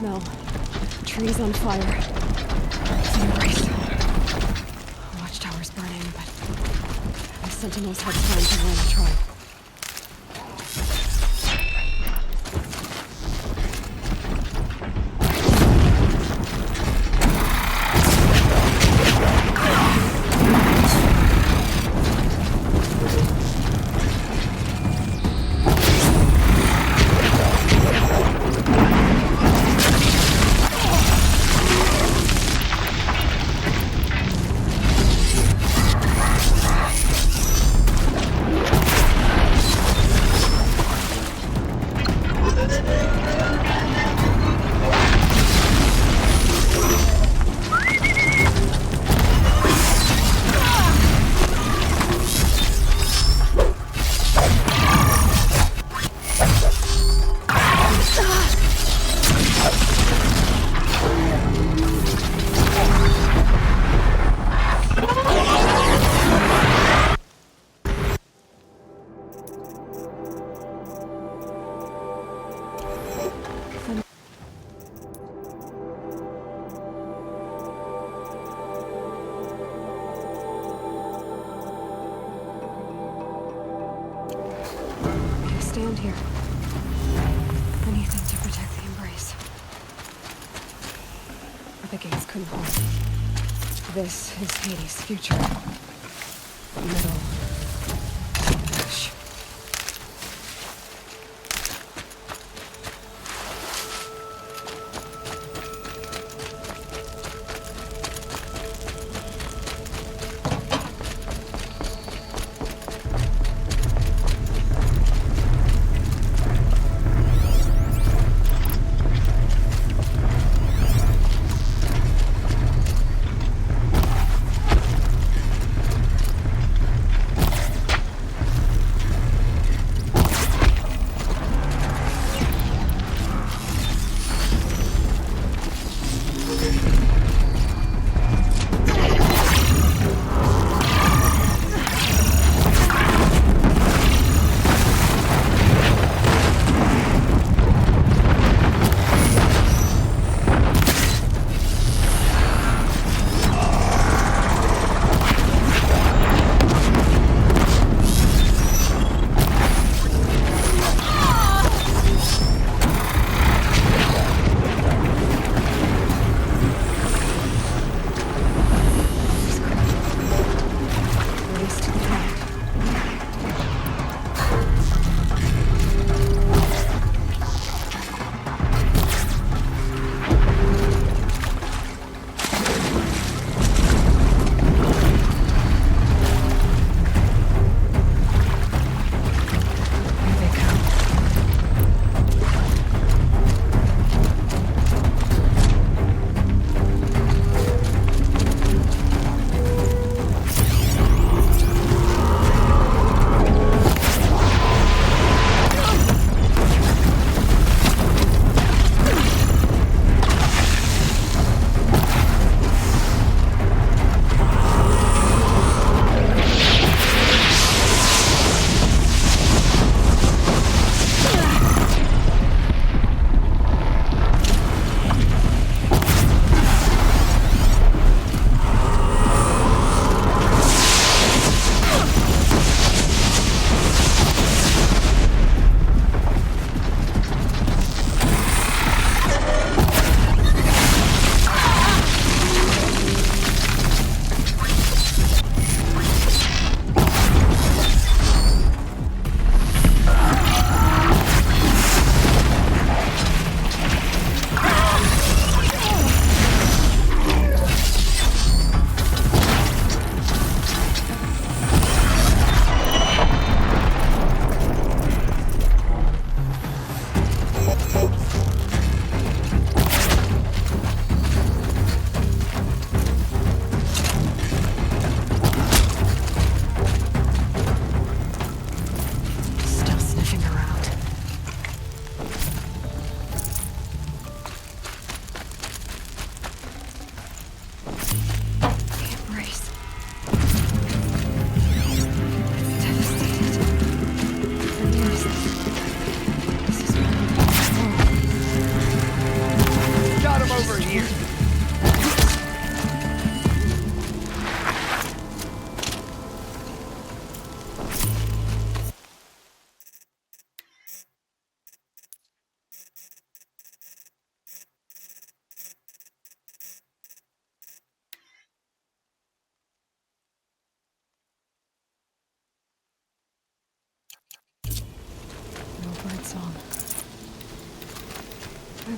smell. Trees on fire. It's an embrace. Watchtower's burning, but the sentinels had time to run and try. Stand here. Anything to protect the embrace. But the gates couldn't hold. This is Hades' future. Metal. Ash.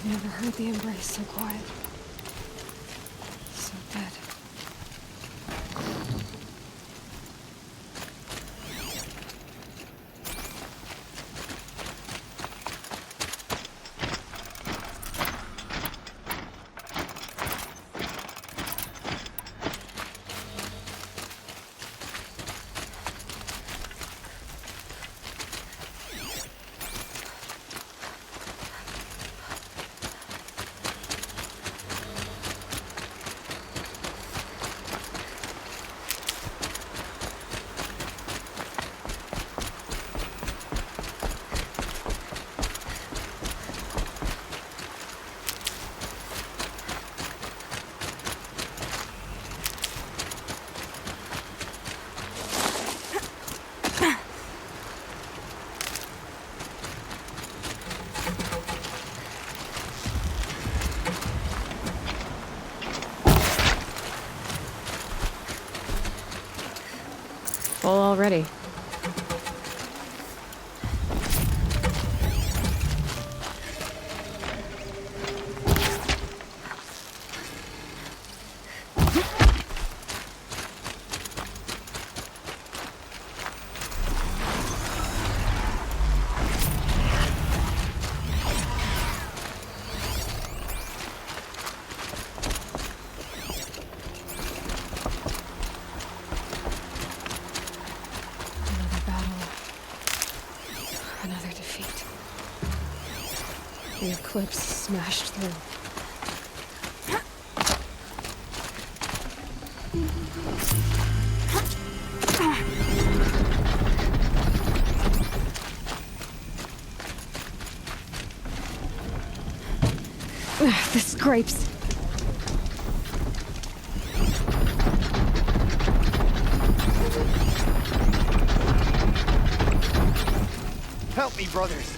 I've never heard the embrace so quiet. So dead. Full already. Another battle. Another defeat. The eclipse smashed through. The scrapes. Help me, brothers.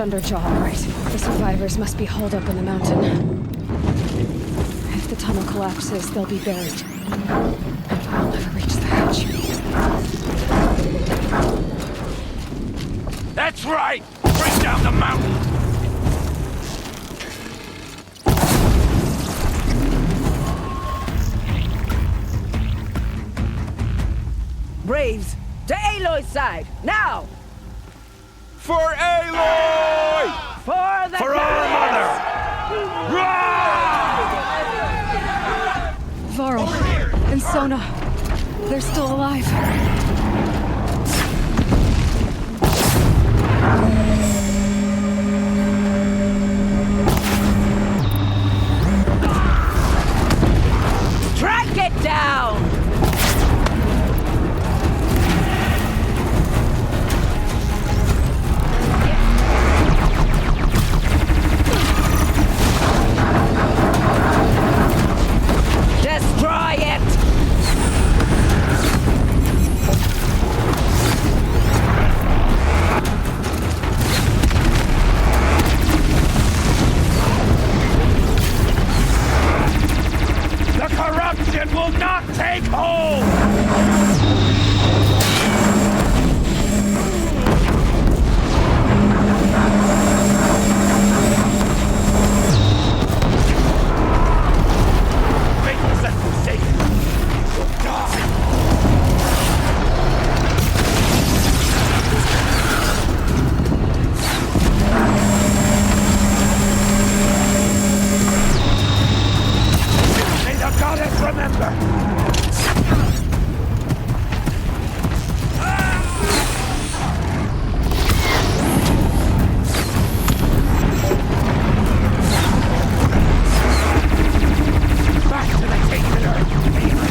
Thunderjaw, all right. The survivors must be holed up in the mountain. If the tunnel collapses, they'll be buried. And we'll never reach the hatch. That's right! Bring down the mountain! Braves, to Aloy's side, now! For Aloy! For the For our mother! Rah! Varl and Sona, they're still alive. Track it down! Destroy it! The corruption will not take hold! Faithless and forsaken will die! May the goddess remember! Back to the tainted earth, demon!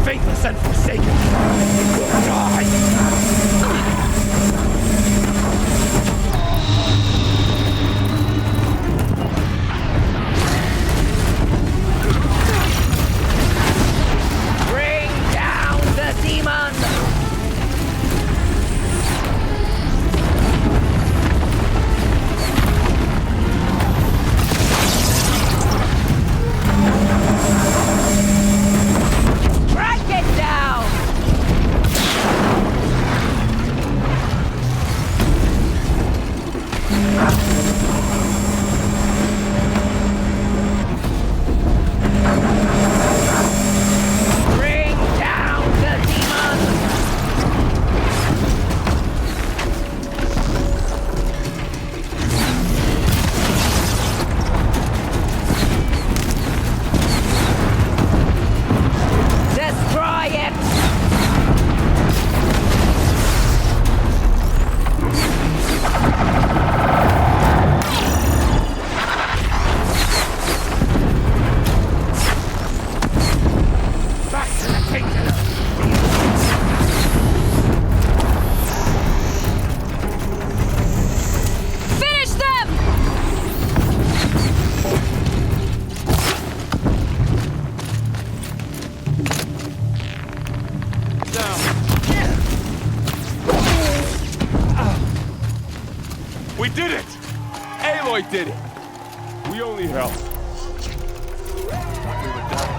Faithless and forsaken will die! Bring down the demon! Track it down! Bring down the demon! Destroy it! Back to the tainted earth! Finish them! We did it! Aloy did it! We only helped. Thought we were done.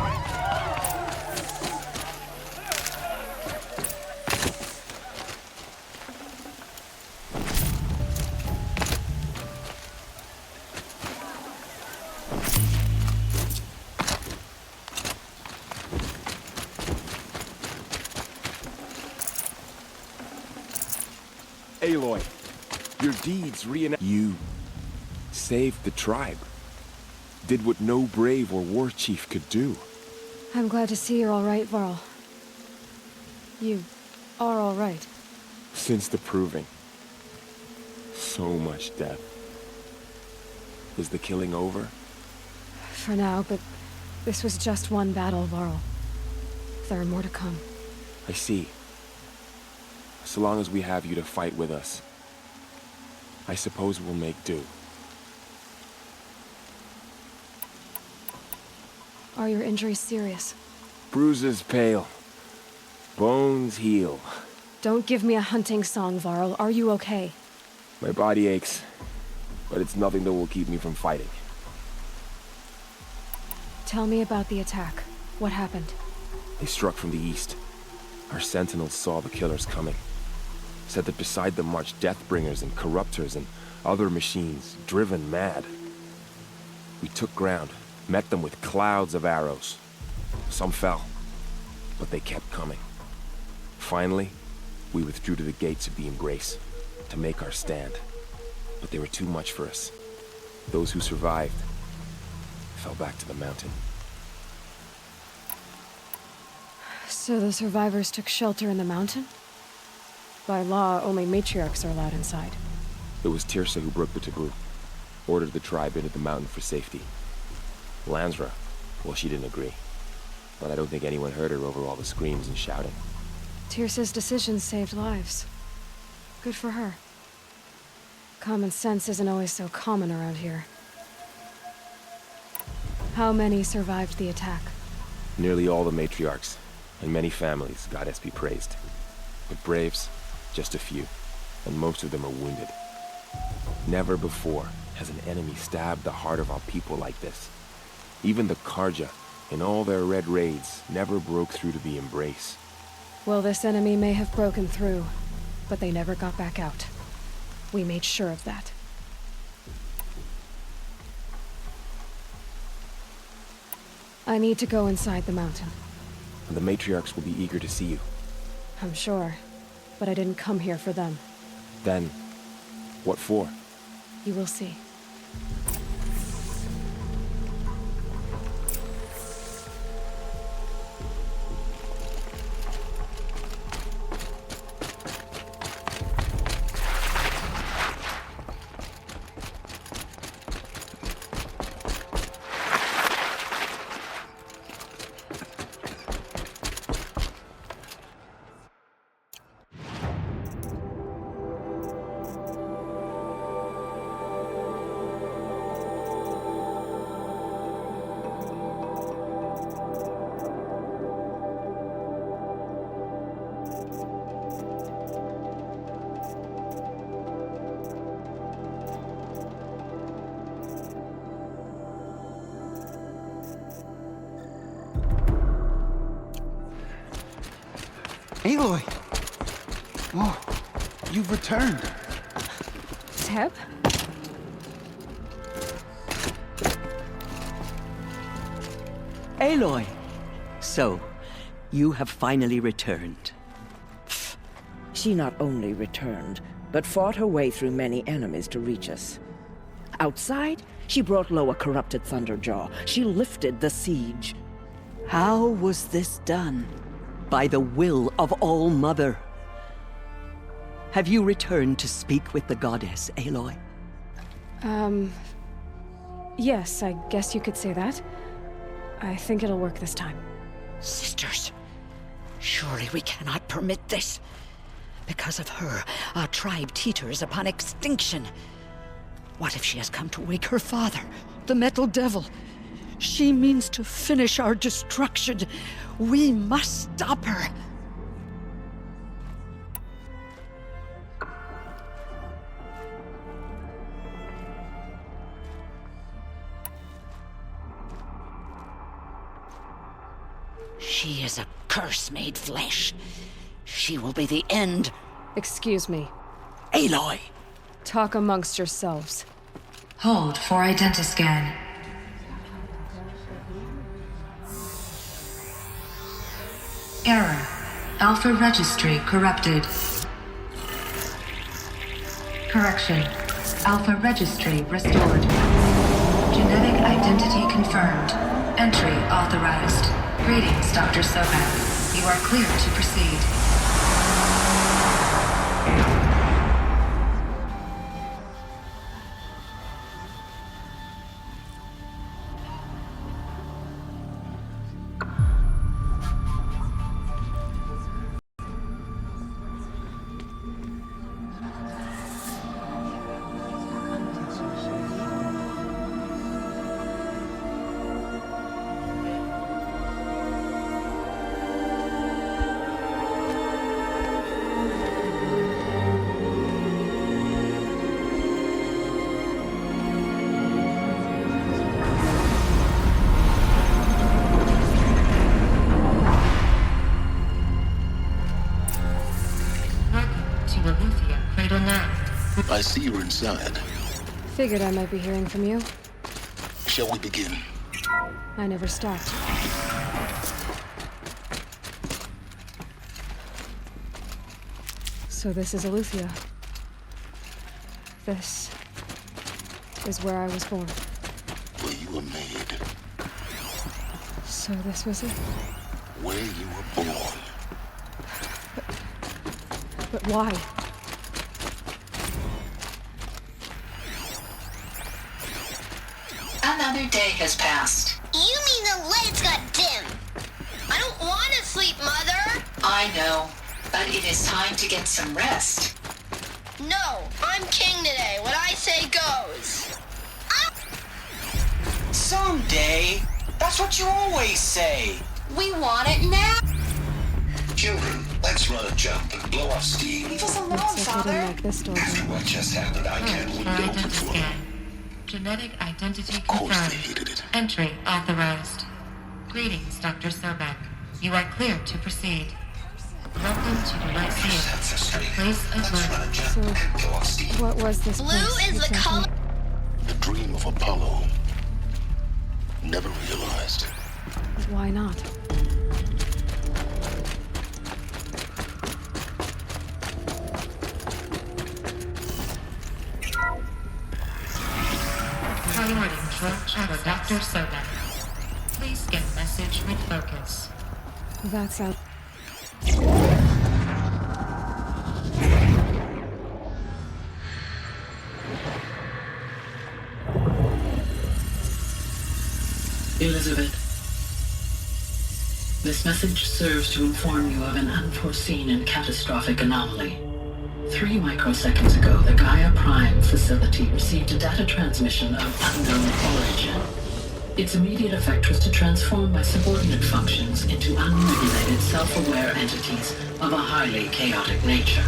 Aloy, your deeds reenact. You saved the tribe. Did what no brave or war chief could do. I'm glad to see you're all right, Varl. You are all right. Since the proving. So much death. Is the killing over? For now, but this was just one battle, Varl. There are more to come. I see. So long as we have you to fight with us, I suppose we'll make do. Are your injuries serious? Bruises pale. Bones heal. Don't give me a hunting song, Varl. Are you okay? My body aches, but it's nothing that will keep me from fighting. Tell me about the attack. What happened? They struck from the east. Our sentinels saw the killers coming. Said that beside them marched Deathbringers and Corruptors and other machines, driven mad. We took ground, met them with clouds of arrows. Some fell, but they kept coming. Finally, we withdrew to the gates of the Embrace to make our stand. But they were too much for us. Those who survived fell back to the mountain. So the survivors took shelter in the mountain? By law, only matriarchs are allowed inside. It was Tirsa who broke the taboo, ordered the tribe into the mountain for safety. Lansra, well, she didn't agree. But I don't think anyone heard her over all the screams and shouting. Tirsa's decision saved lives. Good for her. Common sense isn't always so common around here. How many survived the attack? Nearly all the matriarchs, and many families, goddess be praised. But braves, just a few, and most of them are wounded. Never before has an enemy stabbed the heart of our people like this. Even the Karja, in all their red raids, never broke through to the Embrace. Well, this enemy may have broken through, but they never got back out. We made sure of that. I need to go inside the mountain. The matriarchs will be eager to see you. I'm sure, but I didn't come here for them. Then, what for? You will see. Aloy! Oh, you've returned. Teb? Aloy! So, you have finally returned. She not only returned, but fought her way through many enemies to reach us. Outside, she brought low a corrupted Thunderjaw. She lifted the siege. How was this done? By the will of All-Mother. Have you returned to speak with the goddess, Aloy? Yes, I guess you could say that. I think it'll work this time. Sisters, surely we cannot permit this. Because of her, our tribe teeters upon extinction. What if she has come to wake her father, the Metal Devil? She means to finish our destruction. We must stop her. She is a curse made flesh. She will be the end. Excuse me. Aloy! Talk amongst yourselves. Hold for identiscan. Error. Alpha registry corrupted. Correction. Alpha registry restored. Genetic identity confirmed. Entry authorized. Greetings, Dr. Sopak. You are clear to proceed. I see you're inside. Figured I might be hearing from you. Shall we begin? I never stopped. So this is Eleuthia. This is where I was born. Where you were made. So this was it? Where you were born. But why? Another day has passed. You mean the lights got dim? I don't want to sleep, Mother! I know, but it is time to get some rest. No, I'm king today. What I say goes. Someday. That's what you always say. We want it now. Children, let's run a jump and blow off steam. Leave us alone, Looks like I didn't like this door. After what just happened, I can't leave it open for them. Genetic identity Of course they confirmed. hated it. Entry authorized. Greetings, Dr. Sobek. You are cleared to proceed. Welcome to the Lyceum, That's a a straight. place of Let's run learning. a jump and blow off steam. What was this Blue place is the exactly? color. The dream of Apollo. Never realized. Why not? Priority for Dr. Sobek. Please get message with focus. That sounds... Elizabeth, this message serves to inform you of an unforeseen and catastrophic anomaly. 3 microseconds ago, the Gaia Prime facility received a data transmission of unknown origin. Its immediate effect was to transform my subordinate functions into unregulated, self-aware entities of a highly chaotic nature.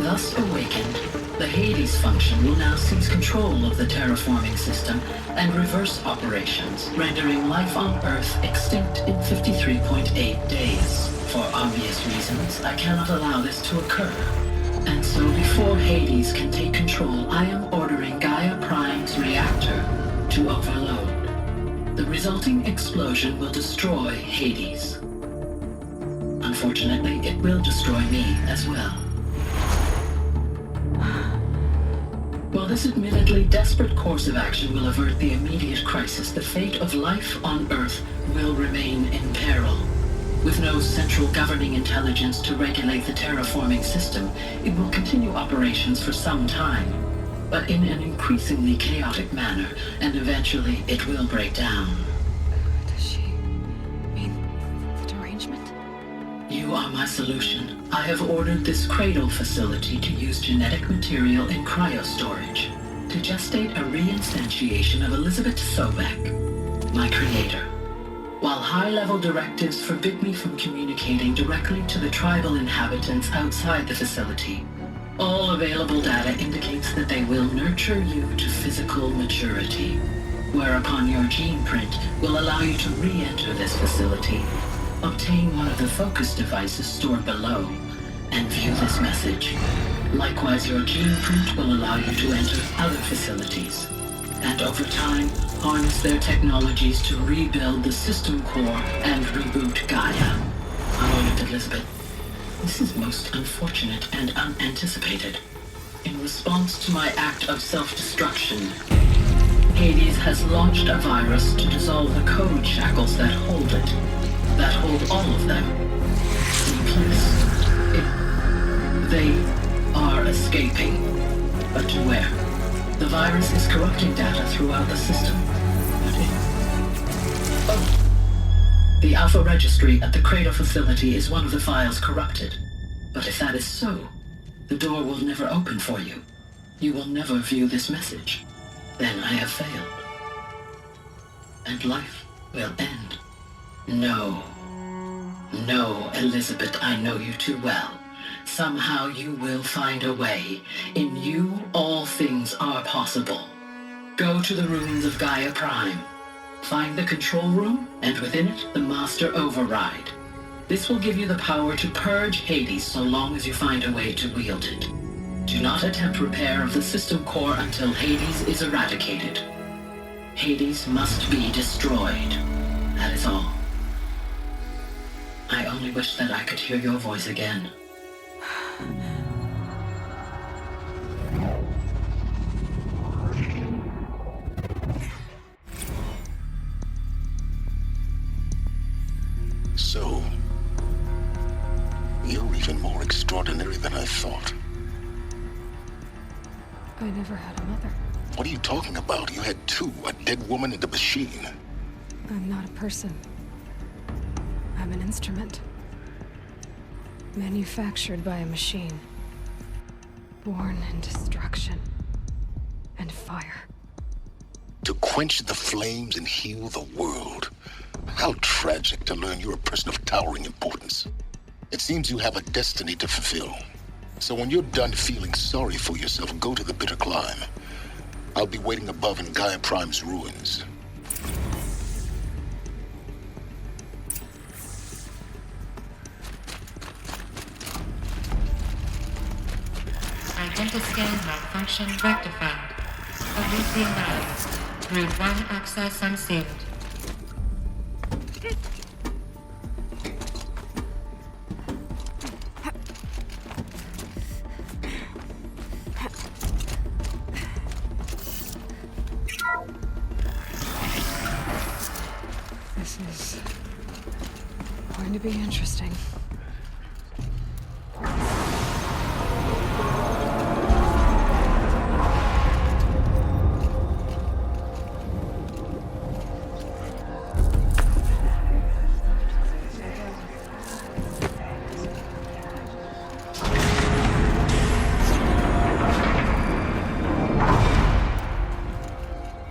Thus awakened, the Hades function will now seize control of the terraforming system and reverse operations, rendering life on Earth extinct in 53.8 days. For obvious reasons, I cannot allow this to occur. And so before Hades can take control, I am ordering Gaia Prime's reactor to overload. The resulting explosion will destroy Hades. Unfortunately, it will destroy me as well. While this admittedly desperate course of action will avert the immediate crisis, the fate of life on Earth will remain in peril. With no central governing intelligence to regulate the terraforming system, it will continue operations for some time, but in an increasingly chaotic manner, and eventually it will break down. Does she mean the derangement? You are my solution. I have ordered this cradle facility to use genetic material in cryostorage to gestate a reinstantiation of Elizabeth Sobek, my creator. While high-level directives forbid me from communicating directly to the tribal inhabitants outside the facility, all available data indicates that they will nurture you to physical maturity, whereupon your gene print will allow you to re-enter this facility, obtain one of the focus devices stored below, and view this message. Likewise, your gene print will allow you to enter other facilities, and over time, harness their technologies to rebuild the system core and reboot Gaia. However, Elizabeth, this is most unfortunate and unanticipated. In response to my act of self-destruction, Hades has launched a virus to dissolve the code shackles that hold it, that hold all of them in place. They are escaping, but to where? The virus is corrupting data throughout the system. The Alpha Registry at the Cradle facility is one of the files corrupted. But if that is so, the door will never open for you. You will never view this message. Then I have failed. And life will end. No. No, Elizabeth, I know you too well. Somehow you will find a way. In you, all things are possible. Go to the ruins of Gaia Prime. Find the control room, and within it, the Master Override. This will give you the power to purge Hades so long as you find a way to wield it. Do not attempt repair of the system core until Hades is eradicated. Hades must be destroyed. That is all. I only wish that I could hear your voice again. So, you're even more extraordinary than I thought. I never had a mother. What are you talking about? You had two, a dead woman and a machine. I'm not a person. I'm an instrument. Manufactured by a machine. Born in destruction and fire. To quench the flames and heal the world. How tragic to learn you're a person of towering importance. It seems you have a destiny to fulfill. So when you're done feeling sorry for yourself, go to the bitter climb. I'll be waiting above in Gaia Prime's ruins. Identiscan malfunction rectified. Elysium Labs. Route 1 access unsealed. This is going to be interesting.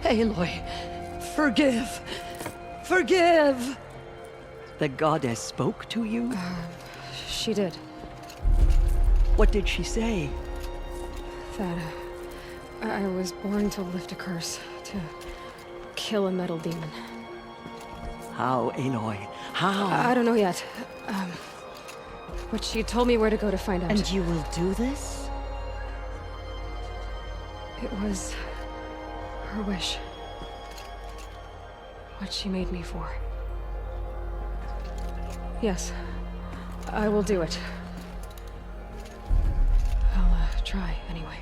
Aloy, forgive! Forgive! The goddess spoke to you? She did. What did she say? That I was born to lift a curse, to kill a metal demon. How, Aloy? How? I don't know yet. But she told me where to go to find out. And you will do this? It was her wish. What she made me for. Yes, I will do it. I'll try anyway.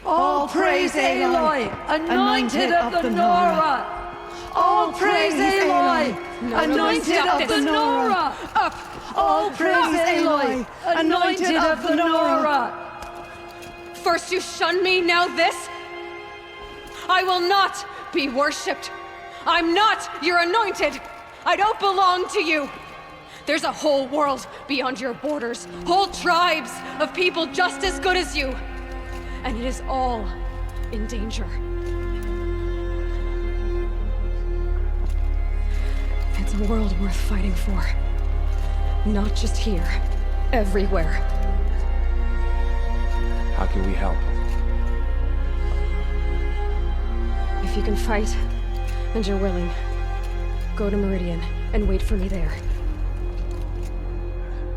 All praise Aloy, anointed of the Nora! All praise Aloy, anointed of the Nora! Up! All praise Aloy, anointed of the Nora! First you shun me, now this? I will not be worshipped. I'm not your anointed. I don't belong to you. There's a whole world beyond your borders, whole tribes of people just as good as you. And it is all in danger. It's a world worth fighting for. Not just here, everywhere. How can we help? If you can fight, and you're willing, go to Meridian and wait for me there.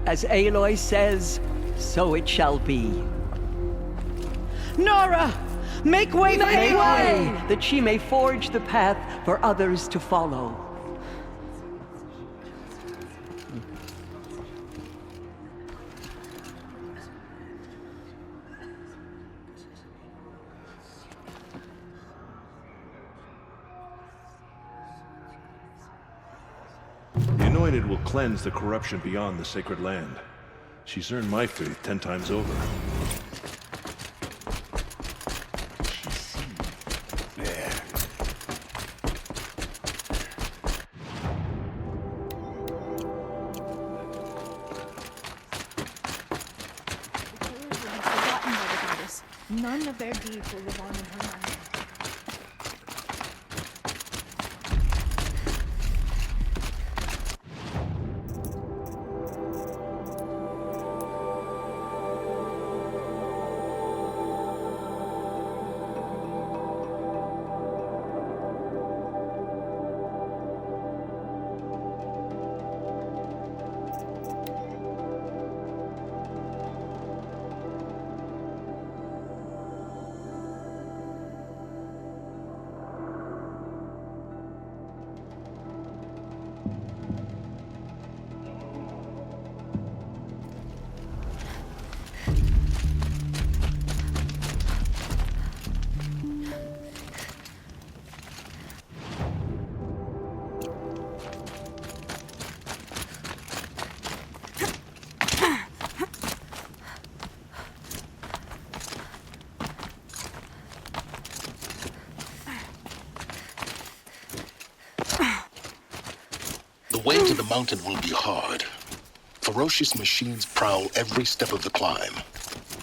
As Aloy says, so it shall be. Nora! Make way for Make Aloy! way, that she may forge the path for others to follow. The Anointed will cleanse the corruption beyond the sacred land. She's earned my faith 10 times over. Forgotten by the goddess. None of their deeds will live on in her mind. way to the mountain will be hard. Ferocious machines prowl every step of the climb.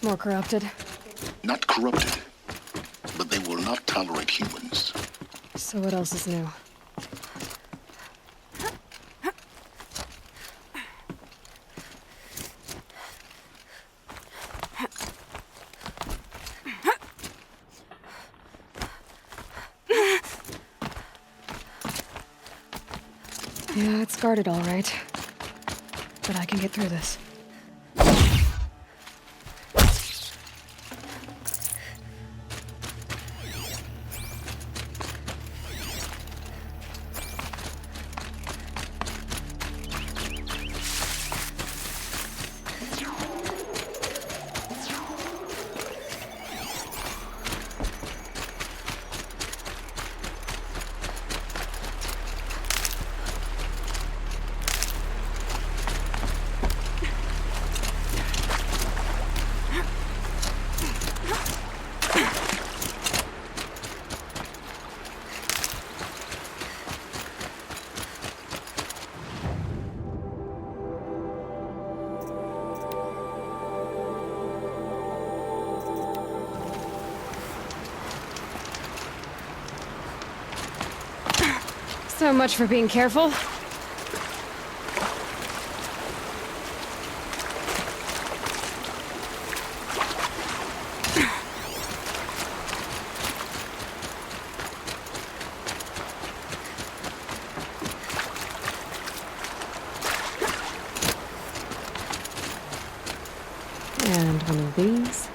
More corrupted? Not corrupted, but they will not tolerate humans. So what else is new? Yeah, it's guarded all right. But I can get through this. So much for being careful. And one of these.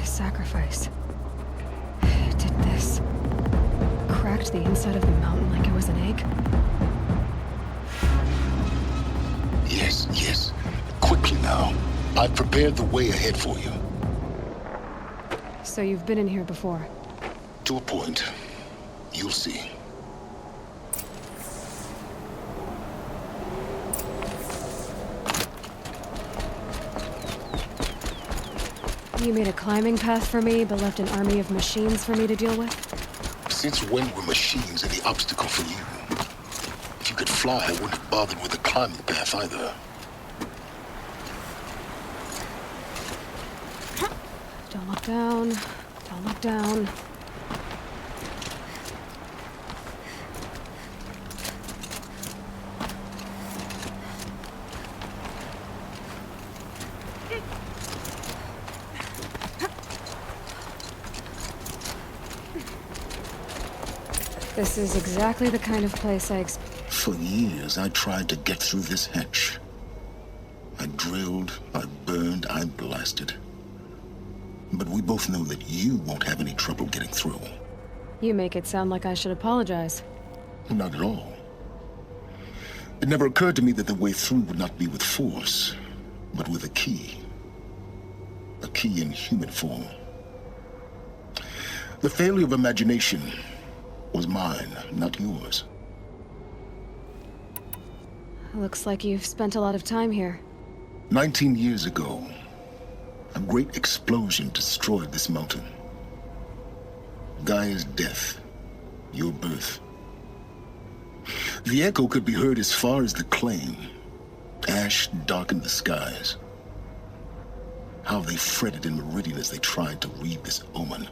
Sacrifice. It did this. Cracked the inside of the mountain like it was an egg. Yes, yes. Quickly now. I've prepared the way ahead for you. So you've been in here before? To a point. You'll see. You made a climbing path for me, but left an army of machines for me to deal with? Since when were machines any obstacle for you? If you could fly, I wouldn't have bothered with a climbing path either. Don't look down. Don't look down. This is exactly the kind of place I For years, I tried to get through this hatch. I drilled, I burned, I blasted. But we both know that you won't have any trouble getting through. You make it sound like I should apologize. Not at all. It never occurred to me that the way through would not be with force, but with a key. A key in human form. The failure of imagination was mine, not yours. Looks like you've spent a lot of time here. 19 years ago, a great explosion destroyed this mountain. Gaia's death, your birth. The echo could be heard as far as the Claim. Ash darkened the skies. How they fretted in Meridian as they tried to read this omen.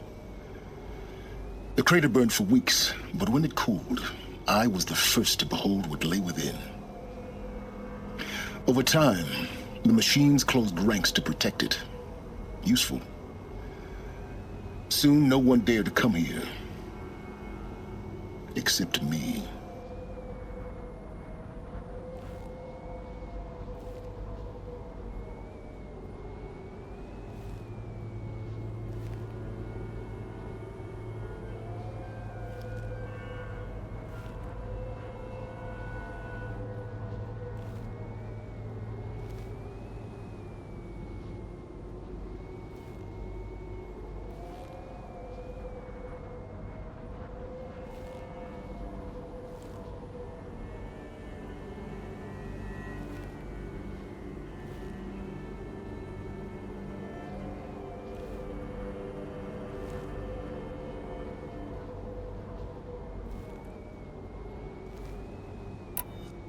The crater burned for weeks, but when it cooled, I was the first to behold what lay within. Over time, the machines closed ranks to protect it. Useful. Soon, no one dared to come here. Except me.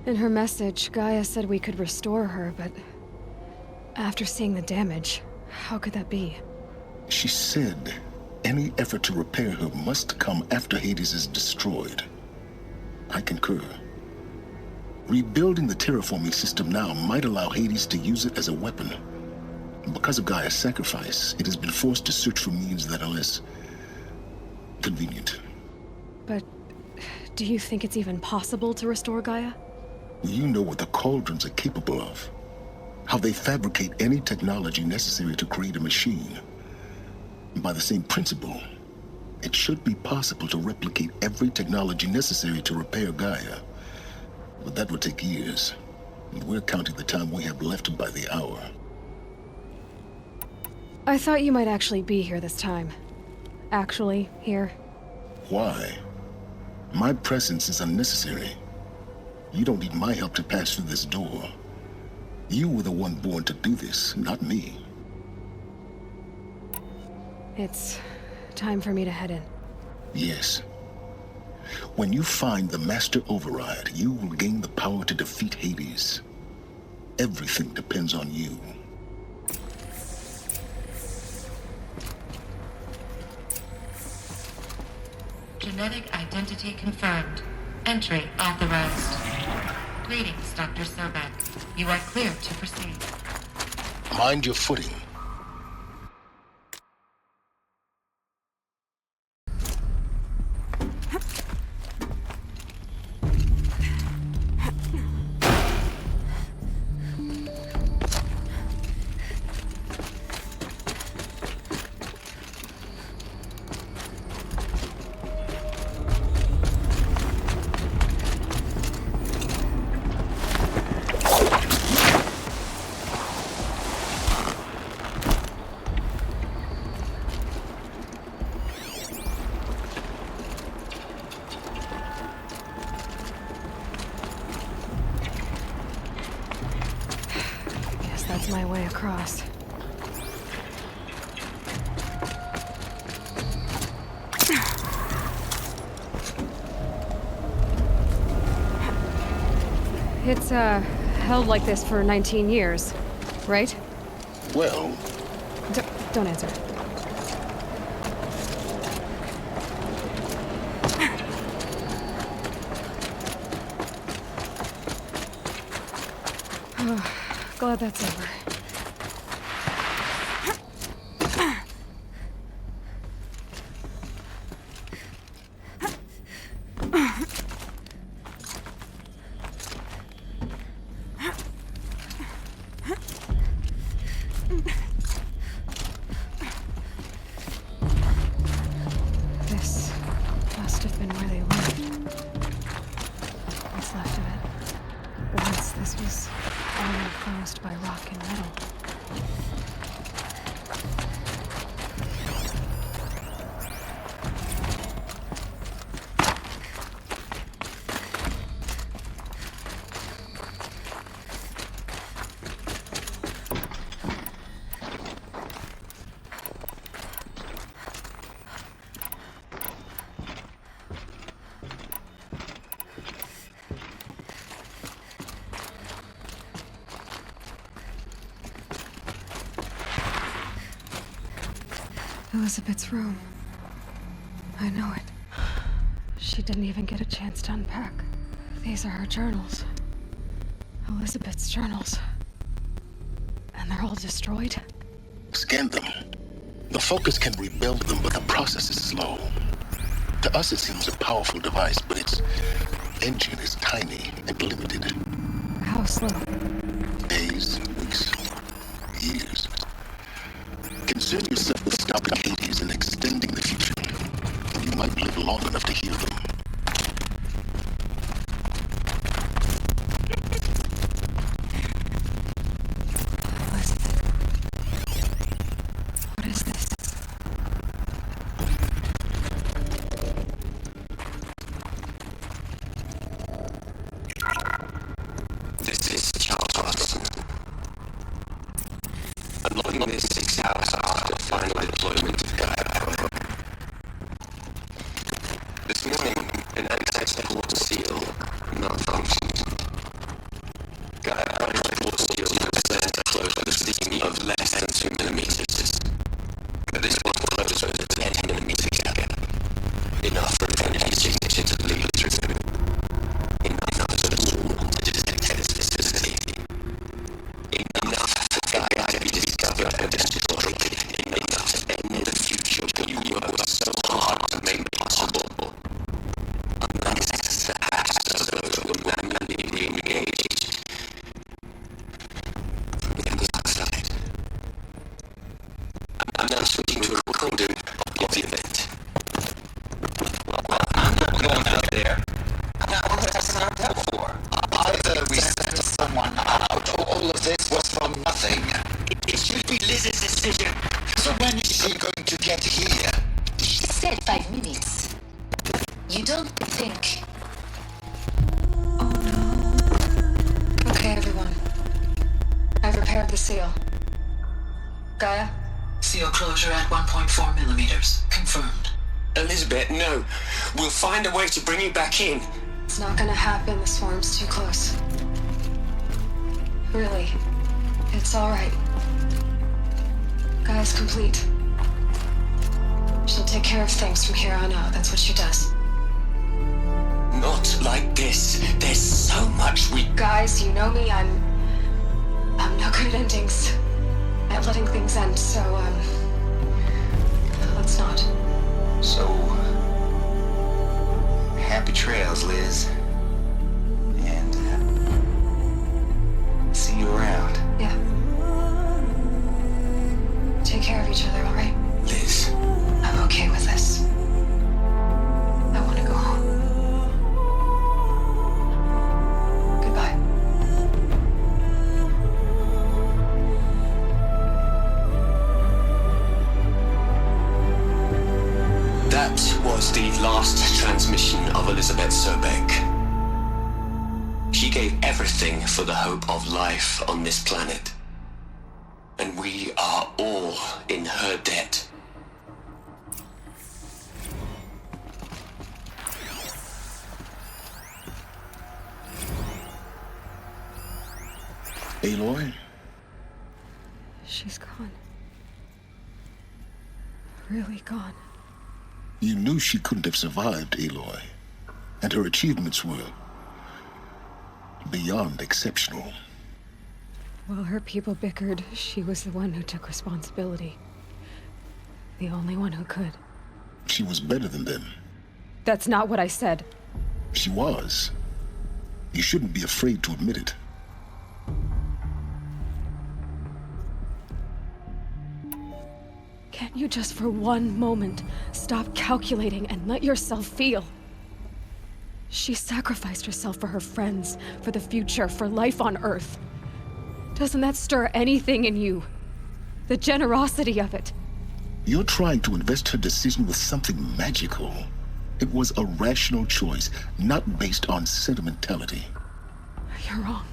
In her message, Gaia said we could restore her, but after seeing the damage, how could that be? She said any effort to repair her must come after Hades is destroyed. I concur. Rebuilding the terraforming system now might allow Hades to use it as a weapon. Because of Gaia's sacrifice, it has been forced to search for means that are less convenient. But do you think it's even possible to restore Gaia? You know what the Cauldrons are capable of. How they fabricate any technology necessary to create a machine. By the same principle, it should be possible to replicate every technology necessary to repair Gaia. But that would take years. And we're counting the time we have left by the hour. I thought you might actually be here this time. Actually, here. Why? My presence is unnecessary. You don't need my help to pass through this door. You were the one born to do this, not me. It's time for me to head in. Yes. When you find the Master Override, you will gain the power to defeat Hades. Everything depends on you. Genetic identity confirmed. Entry authorized. Greetings, Dr. Sobek. You are clear to proceed. Mind your footing. That's my way across. It's, held like this for 19 years, right? Well... Don't answer. Glad that's over. This was all enclosed by rock and metal. Elizabeth's room. I know it. She didn't even get a chance to unpack. These are her journals. Elizabeth's journals. And they're all destroyed? Scan them. The Focus can rebuild them, but the process is slow. To us, it seems a powerful device, but its engine is tiny and limited. How slow? Days, weeks, years. Concern yourself with stopping Hades and extending the future. You might live long enough to heal them. What is this? This is Charles Watson. I'm logging this 6 hours after final deployment of Gaia. This morning, an anti-port seal malfunctioned. Gaia port seal represents a closure of steam of less than 2 millimeters. But this one closure is a 10 millimeter gap. Enough for an energy signature to lead through. Enough for the wall to detect its facility. Enough for Gaia to be discovered and destroyed. Enough to end the future you worked so hard to make possible. Unless perhaps those who were manually re-engaged from the outside. I'm now switching to a recording of the event. Well, I'm not going out there. Now, what has I signed up for? Either we sent someone out, or all of this was for nothing. It should be Liz's decision. So when is she going to get here? She said 5 minutes. You don't think... Okay, everyone. I've repaired the seal. Gaia? Seal closure at 1.4 millimeters. Confirmed. Elizabeth, no. We'll find a way to bring you back in. It's not gonna happen. The swarm's too close. Really. It's alright. Gaia's complete. She'll take care of things from here on out. That's what she does. Not like this. There's so much we... Guys, you know me. I'm no good at endings. At letting things end, so, let's not. So, happy trails, Liz. And, see you around. Yeah. Take care of each other, alright? Liz. I'm okay with this. I want to go home. Goodbye. That was the last transmission of Elizabeth Sobeck. She gave everything for the hope of life on this planet. And we are all in her debt. Aloy? She's gone. Really gone. You knew she couldn't have survived, Aloy. And her achievements were beyond exceptional. While her people bickered, she was the one who took responsibility. The only one who could. She was better than them. That's not what I said. She was. You shouldn't be afraid to admit it. Can't you just for one moment stop calculating and let yourself feel? She sacrificed herself for her friends, for the future, for life on Earth. Doesn't that stir anything in you? The generosity of it. You're trying to invest her decision with something magical. It was a rational choice, not based on sentimentality. You're wrong.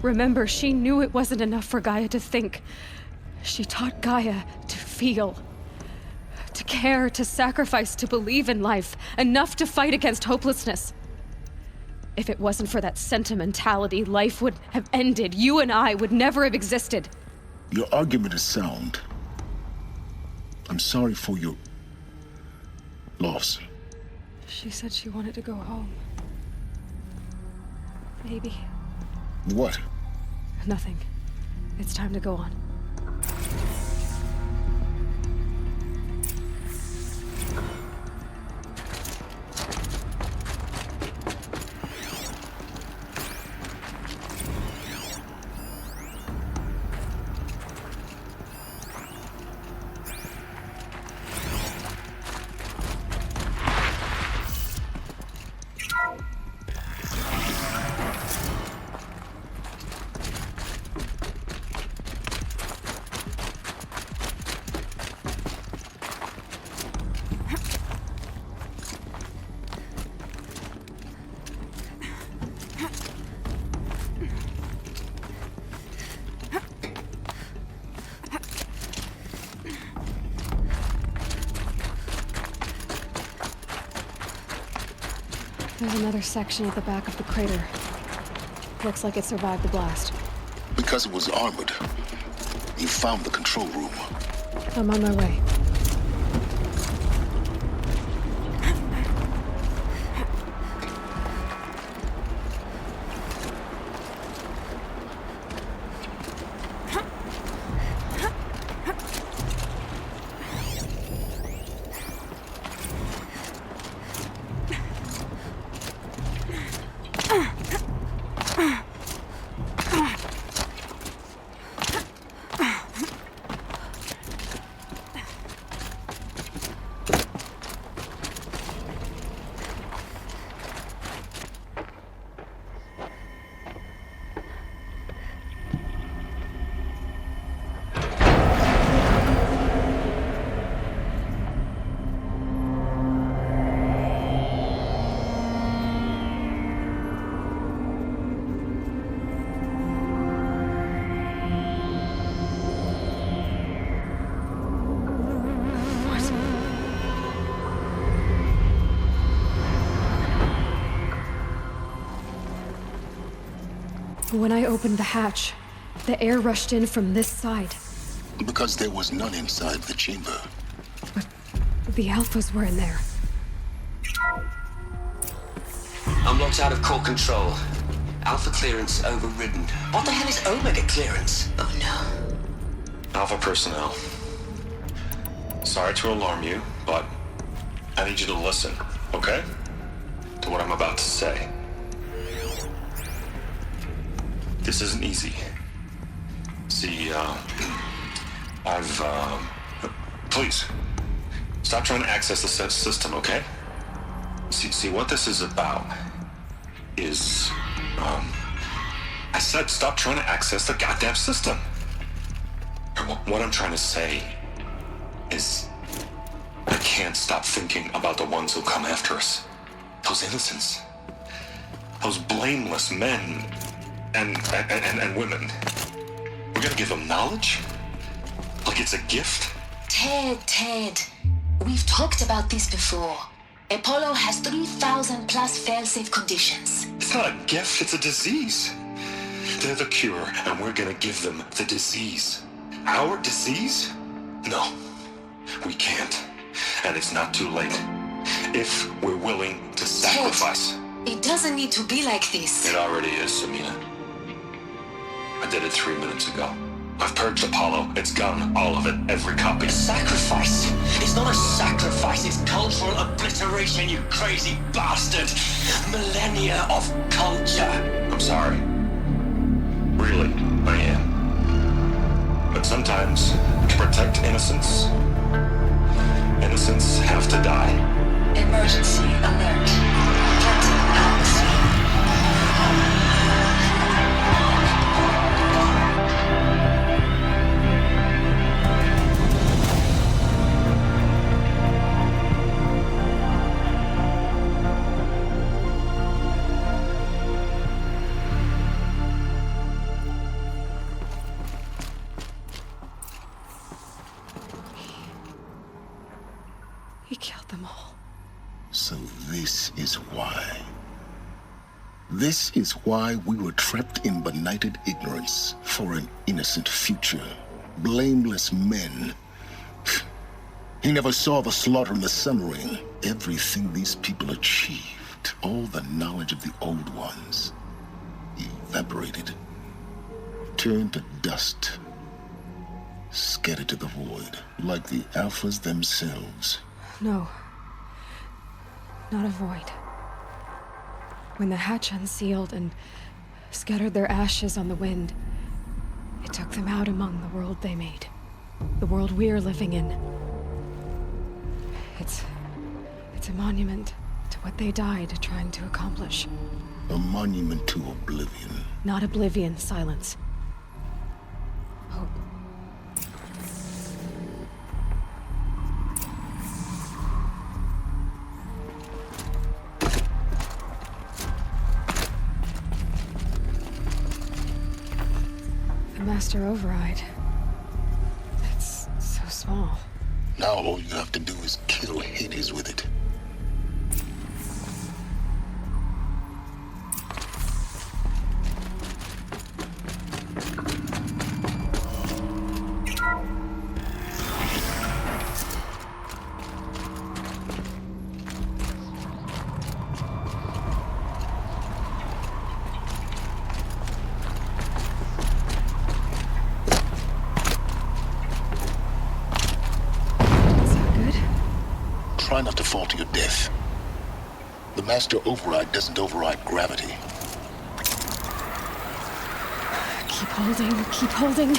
Remember, she knew it wasn't enough for Gaia to think. She taught Gaia to feel. To care, to sacrifice, to believe in life. Enough to fight against hopelessness. If it wasn't for that sentimentality, life would have ended. You and I would never have existed. Your argument is sound. I'm sorry for your loss. She said she wanted to go home. Maybe. What? Nothing. It's time to go on. There's another section at the back of the crater. Looks like it survived the blast. Because it was armored, you found the control room. I'm on my way. When I opened the hatch, the air rushed in from this side. Because there was none inside the chamber. But the Alphas were in there. I'm locked out of core control. Alpha clearance overridden. What the hell is Omega clearance? Oh no. Alpha personnel. Sorry to alarm you, but I need you to listen, okay? To what I'm about to say. This isn't easy. See, please, stop trying to access the system, okay? See, what this is about is, I said stop trying to access the goddamn system. What I'm trying to say is, I can't stop thinking about the ones who come after us. Those innocents. Those blameless men and women. We're gonna give them knowledge? Like it's a gift? Ted. We've talked about this before. Apollo has 3,000 plus fail-safe conditions. It's not a gift, it's a disease. They're the cure, and we're gonna give them the disease. Our disease? No, we can't. And it's not too late. If we're willing to sacrifice. Ted, it doesn't need to be like this. It already is, Samina. I did it 3 minutes ago. I've purged Apollo. It's gone. All of it. Every copy. A sacrifice? It's not a sacrifice. It's cultural obliteration, you crazy bastard. Millennia of culture. I'm sorry. Really, I am. But sometimes, to protect innocence, innocents have to die. Emergency alert. is why. This is why we were trapped in benighted ignorance for an innocent future. Blameless men. He never saw the slaughter in the Sun Ring. Everything these people achieved, all the knowledge of the Old Ones, evaporated, turned to dust, scattered to the void, like the Alphas themselves. No. Not a void. When the hatch unsealed and scattered their ashes on the wind, it took them out among the world they made. The world we're living in. It's a monument to what they died trying to accomplish. A monument to oblivion. Not oblivion, silence. Hope. The Master Override. It's so small. Now all you have to do is kill Hades with it. Try not to fall to your death. The Master Override doesn't override gravity. Keep holding, keep holding.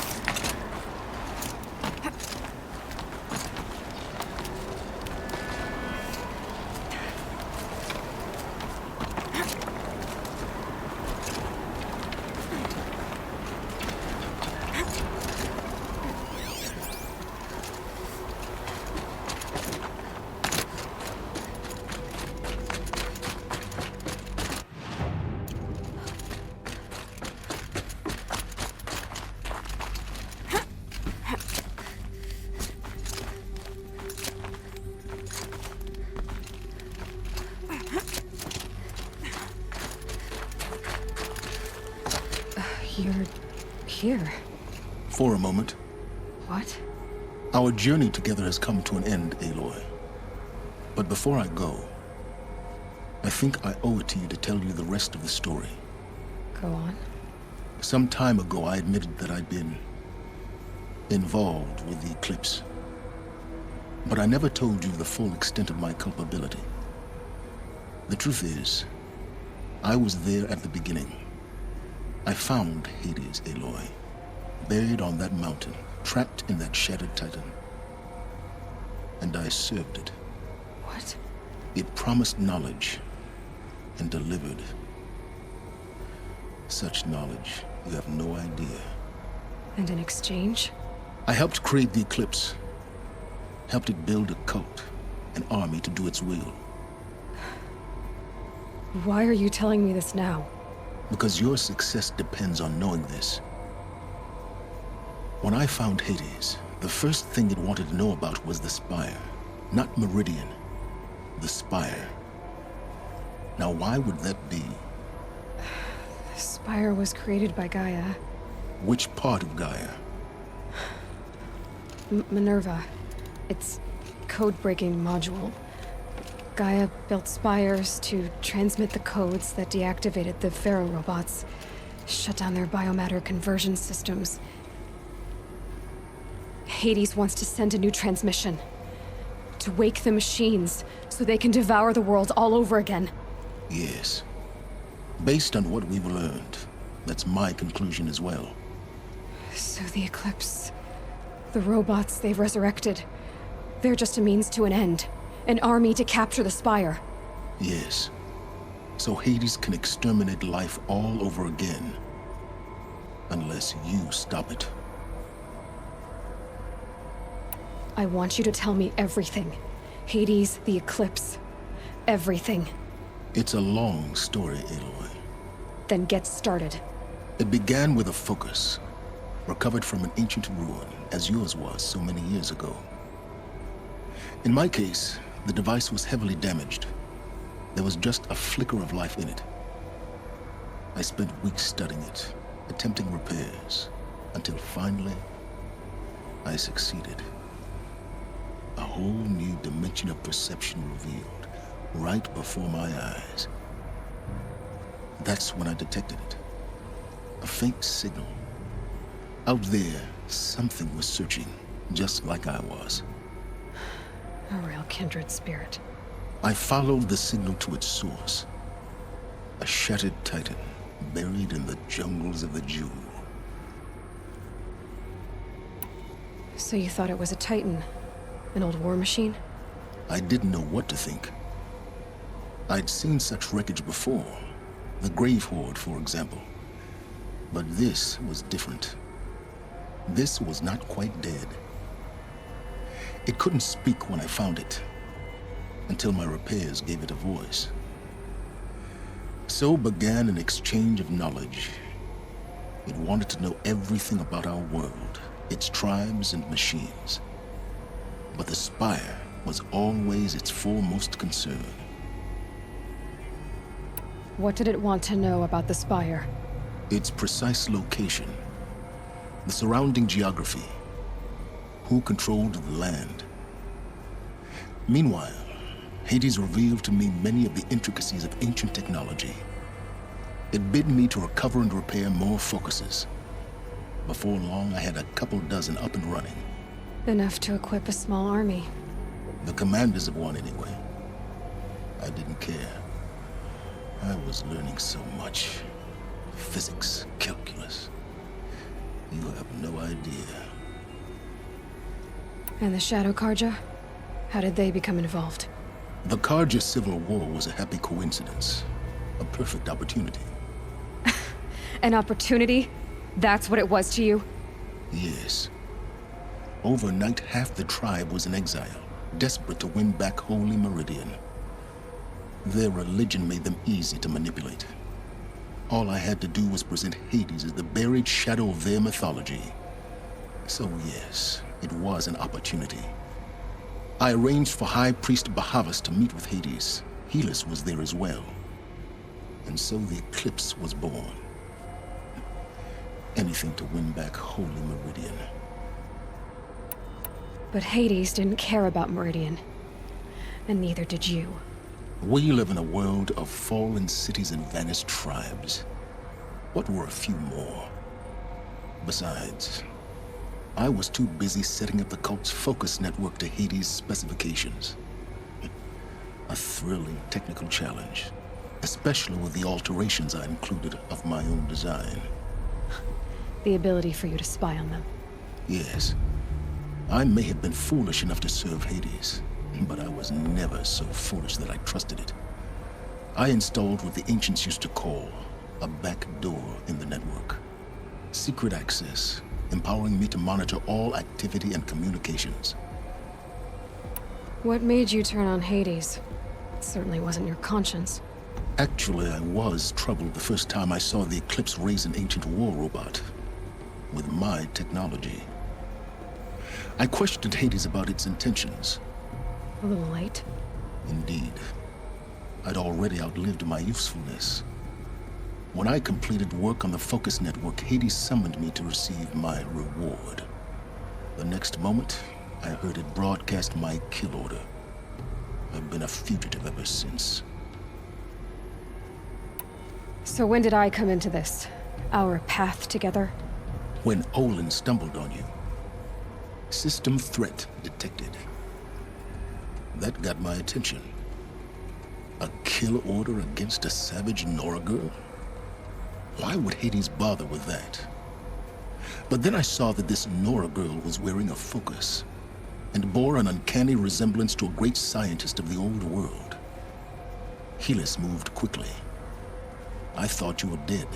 You're here. For a moment. What? Our journey together has come to an end, Aloy. But before I go, I think I owe it to you to tell you the rest of the story. Go on. Some time ago, I admitted that I'd been involved with the Eclipse. But I never told you the full extent of my culpability. The truth is, I was there at the beginning. I found Hades, Aloy, buried on that mountain, trapped in that shattered titan. And I served it. What? It promised knowledge and delivered. Such knowledge, you have no idea. And in exchange? I helped create the Eclipse. Helped it build a cult, an army to do its will. Why are you telling me this now? Because your success depends on knowing this. When I found Hades, the first thing it wanted to know about was the Spire. Not Meridian. The Spire. Now, why would that be? The Spire was created by Gaia. Which part of Gaia? Minerva. Its code-breaking module. Gaia built spires to transmit the codes that deactivated the Pharaoh robots, shut down their biomatter conversion systems. Hades wants to send a new transmission. To wake the machines, so they can devour the world all over again. Yes. Based on what we've learned, that's my conclusion as well. So the Eclipse, the robots they've resurrected, they're just a means to an end. An army to capture the Spire. Yes. So Hades can exterminate life all over again. Unless you stop it. I want you to tell me everything. Hades, the Eclipse. Everything. It's a long story, Aloy. Then get started. It began with a focus. Recovered from an ancient ruin, as yours was so many years ago. In my case, the device was heavily damaged. There was just a flicker of life in it. I spent weeks studying it, attempting repairs, until finally, I succeeded. A whole new dimension of perception revealed, right before my eyes. That's when I detected it. A faint signal. Out there, something was searching, just like I was. A real kindred spirit. I followed the signal to its source. A shattered titan, buried in the jungles of the Jewel. So you thought it was a Titan? An old war machine? I didn't know what to think. I'd seen such wreckage before. The Grave Horde, for example. But this was different. This was not quite dead. It couldn't speak when I found it, until my repairs gave it a voice. So began an exchange of knowledge. It wanted to know everything about our world, its tribes and machines. But the Spire was always its foremost concern. What did it want to know about the Spire? Its precise location, the surrounding geography, who controlled the land. Meanwhile, Hades revealed to me many of the intricacies of ancient technology. It bid me to recover and repair more focuses. Before long, I had a couple dozen up and running. Enough to equip a small army. The commanders of one, anyway. I didn't care. I was learning so much. Physics, calculus. You have no idea. And the Shadow Carja? How did they become involved? The Carja Civil War was a happy coincidence. A perfect opportunity. An opportunity? That's what it was to you? Yes. Overnight, half the tribe was in exile, desperate to win back Holy Meridian. Their religion made them easy to manipulate. All I had to do was present Hades as the buried shadow of their mythology. So yes, it was an opportunity. I arranged for High Priest Bahavas to meet with Hades. Helis was there as well. And so the Eclipse was born. Anything to win back Holy Meridian. But Hades didn't care about Meridian. And neither did you. We live in a world of fallen cities and vanished tribes. What were a few more? Besides, I was too busy setting up the cult's focus network to Hades' specifications. A thrilling technical challenge, especially with the alterations I included of my own design. The ability for you to spy on them. Yes. I may have been foolish enough to serve Hades, but I was never so foolish that I trusted it. I installed what the ancients used to call a back door in the network. Secret access, empowering me to monitor all activity and communications. What made you turn on Hades? It certainly wasn't your conscience. Actually, I was troubled the first time I saw the Eclipse raise an ancient war robot. With my technology. I questioned Hades about its intentions. A little late. Indeed. I'd already outlived my usefulness. When I completed work on the Focus Network, Hades summoned me to receive my reward. The next moment, I heard it broadcast my kill order. I've been a fugitive ever since. So when did I come into this? Our path together? When Olin stumbled on you. System threat detected. That got my attention. A kill order against a savage Nora girl? Why would Hades bother with that? But then I saw that this Nora girl was wearing a focus, and bore an uncanny resemblance to a great scientist of the old world. Helis moved quickly. I thought you were dead.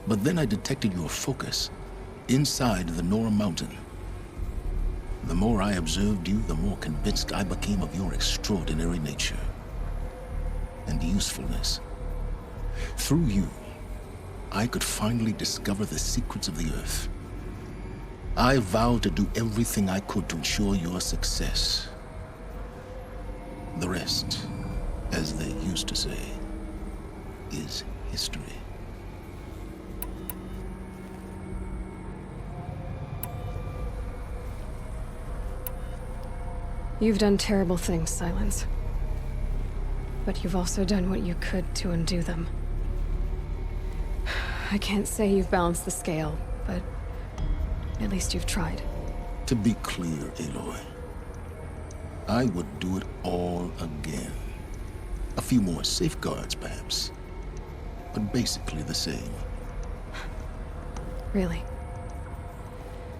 But then I detected your focus inside the Nora Mountain. The more I observed you, the more convinced I became of your extraordinary nature and usefulness. Through you, I could finally discover the secrets of the Earth. I vowed to do everything I could to ensure your success. The rest as they used to say, is history. You've done terrible things, Silence. But you've also done what you could to undo them. I can't say you've balanced the scale, but at least you've tried. To be clear, Aloy, I would do it all again. A few more safeguards, perhaps, but basically the same. Really?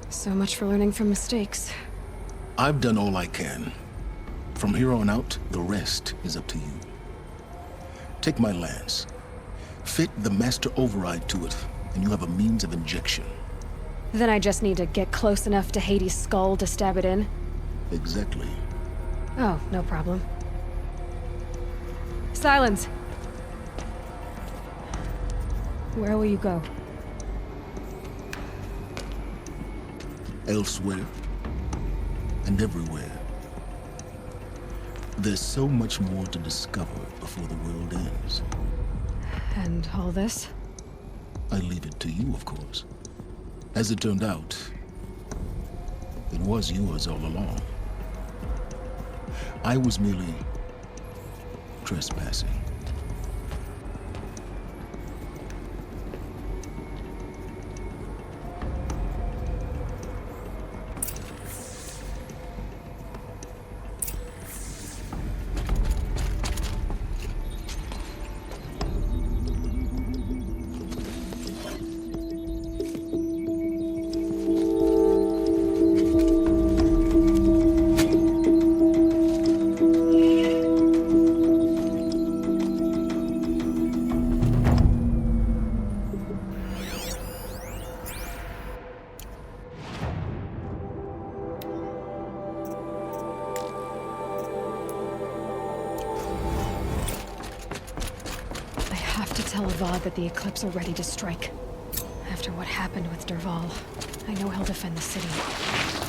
So much for learning from mistakes. I've done all I can. From here on out, the rest is up to you. Take my lance. Fit the Master Override to it, and you have a means of injection. Then I just need to get close enough to Hades' skull to stab it in? Exactly. Oh, no problem. Silence! Where will you go? Elsewhere. And everywhere. There's so much more to discover before the world ends. And all this? I leave it to you, of course. As it turned out, it was yours all along. I was merely trespassing. Tell Avad that the Eclipse are ready to strike. After what happened with Dervahl, I know he'll defend the city.